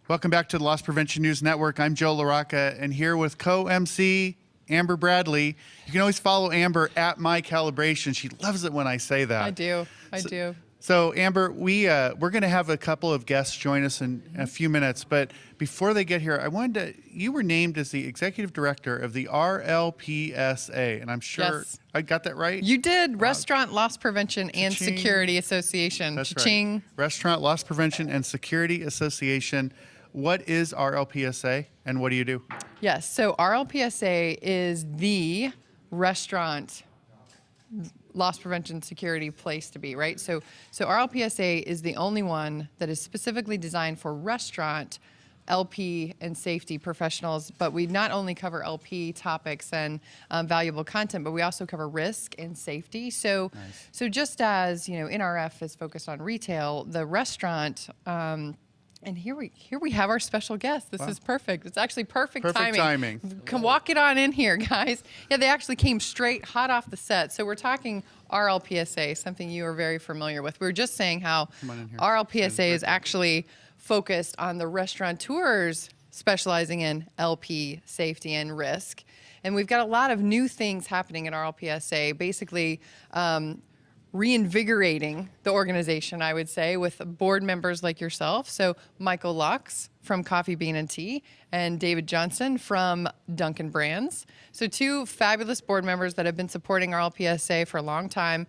Welcome back to the Loss Prevention News Network. I'm Joe LaRocca, and here with co-MC Amber Bradley. You can always follow Amber at My Calibration. She loves it when I say that. I do. So Amber, we're going to have a couple of guests join us in a few minutes, but before they get here, you were named as the Executive Director of the RLPSA, and I'm sure I got that right? You did. Restaurant Loss Prevention and Security Association. That's Cha-ching. right. Restaurant Loss Prevention and Security Association. What is RLPSA and what do you do? Yes, so RLPSA is the restaurant loss prevention security place to be, right? So RLPSA is the only one that is specifically designed for restaurant LP and safety professionals, but we not only cover LP topics and valuable content, but we also cover risk and safety. So, so just as NRF is focused on retail, the restaurant. And here we have our special guest. This is perfect. It's actually perfect timing. Come walk it on in here, guys. Yeah, they actually came straight hot off the set. So we're talking RLPSA, something you are very familiar with. We were just saying how RLPSA is actually focused on the restaurateurs specializing in LP safety and risk. And we've got a lot of new things happening at RLPSA, basically reinvigorating the organization, I would say, with board members like yourself. So Michael Loox from Coffee Bean and Tea and David Johnston from Dunkin' Brands. So two fabulous board members that have been supporting RLPSA for a long time.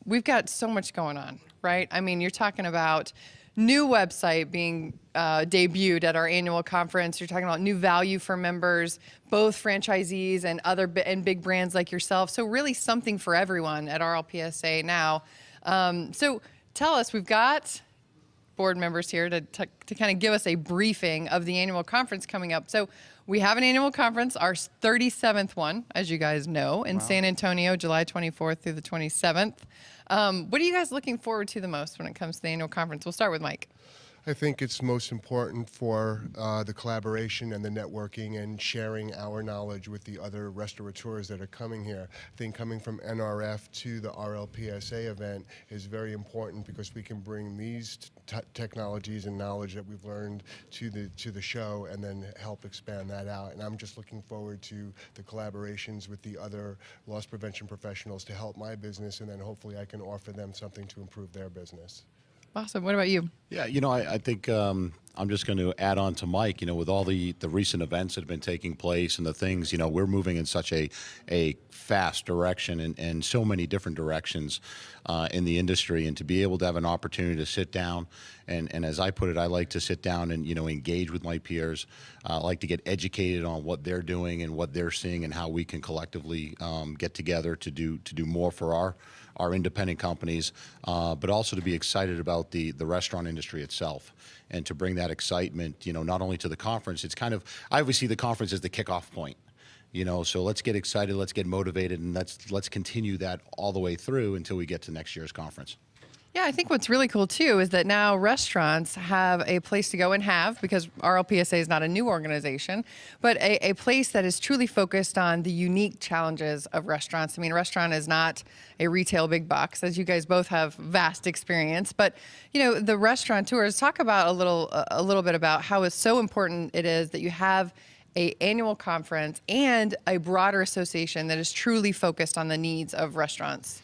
We've got so much going on, right? I mean, you're talking about new website being debuted at our annual conference. You're talking about new value for members, both franchisees and big brands like yourself. So really something for everyone at RLPSA now. So tell us, we've got board members here to kind of give us a briefing of the annual conference coming up. So we have an annual conference, our 37th one, as you guys know, in San Antonio, July 24th through the 27th. What are you guys looking forward to the most when it comes to the annual conference? We'll start with Mike. I think it's most important for the collaboration and the networking and sharing our knowledge with the other restaurateurs that are coming here. I think coming from NRF to the RLPSA event is very important because we can bring these technologies and knowledge that we've learned to the show and then help expand that out. And I'm just looking forward to the collaborations with the other loss prevention professionals to help my business, and then hopefully I can offer them something to improve their business. Awesome. What about you? Yeah, I think I'm just going to add on to Mike, with all the recent events that have been taking place and the things, we're moving in such a fast direction and so many different directions in the industry, and to be able to have an opportunity to sit down and as I put it, I like to sit down and, engage with my peers. I like to get educated on what they're doing and what they're seeing and how we can collectively get together to do more for our independent companies, but also to be excited about the restaurant industry itself and to bring that excitement, not only to the conference. It's kind of, I always see the conference as the kickoff point, so let's get excited, let's get motivated, and let's continue that all the way through until we get to next year's conference. Yeah, I think what's really cool too is that now restaurants have a place to go and have, because RLPSA is not a new organization, but a place that is truly focused on the unique challenges of restaurants. I mean, a restaurant is not a retail big box, as you guys both have vast experience, but the restaurateurs, talk about a little bit about how it's so important it is that you have an annual conference and a broader association that is truly focused on the needs of restaurants.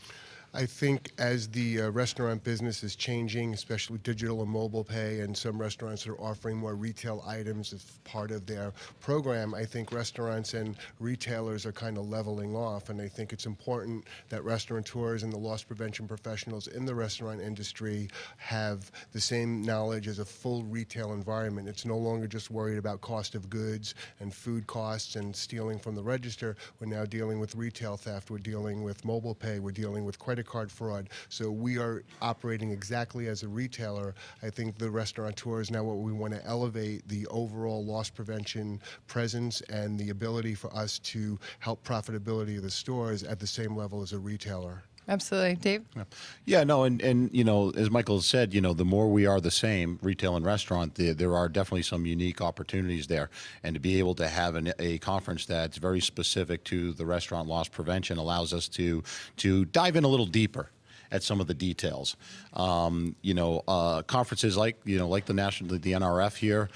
I think as the restaurant business is changing, especially with digital and mobile pay, and some restaurants are offering more retail items as part of their program, I think restaurants and retailers are kind of leveling off, and I think it's important that restaurateurs and the loss prevention professionals in the restaurant industry have the same knowledge as a full retail environment. It's no longer just worried about cost of goods and food costs and stealing from the register. We're now dealing with retail theft, we're dealing with mobile pay, we're dealing with credit card fraud. So we are operating exactly as a retailer. I think the restaurateurs now, what we want to elevate the overall loss prevention presence and the ability for us to help profitability of the stores at the same level as a retailer. Absolutely. Dave? Yeah, no, and as Michael said, the more we are the same, retail and restaurant, there are definitely some unique opportunities there. And to be able to have a conference that's very specific to the restaurant loss prevention allows us to dive in a little deeper at some of the details. Conferences like the NRF here,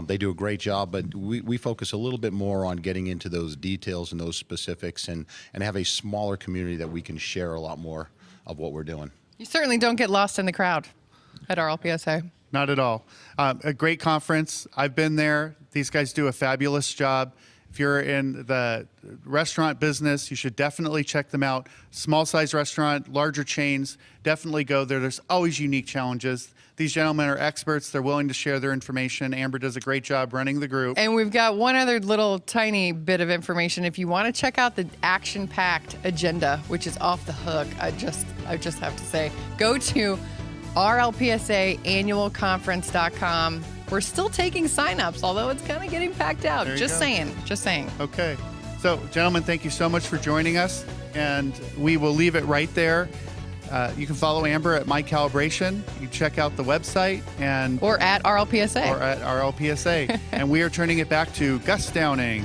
they do a great job, but we focus a little bit more on getting into those details and those specifics, and have a smaller community that we can share a lot more of what we're doing. You certainly don't get lost in the crowd at RLPSA. Not at all. A great conference. I've been there. These guys do a fabulous job. If you're in the restaurant business, you should definitely check them out. Small size restaurant, larger chains, definitely go there. There's always unique challenges. These gentlemen are experts. They're willing to share their information. Amber does a great job running the group. And we've got one other little tiny bit of information. If you want to check out the action-packed agenda, which is off the hook, I just have to say, go to RLPSAannualconference.com. We're still taking signups, although it's kind of getting packed out. There you Just go. saying. Okay. So, gentlemen, thank you so much for joining us. And we will leave it right there. You can follow Amber at My Calibration. You can check out the website Or at RLPSA. or at RLPSA. And we are turning it back to Gus Downing.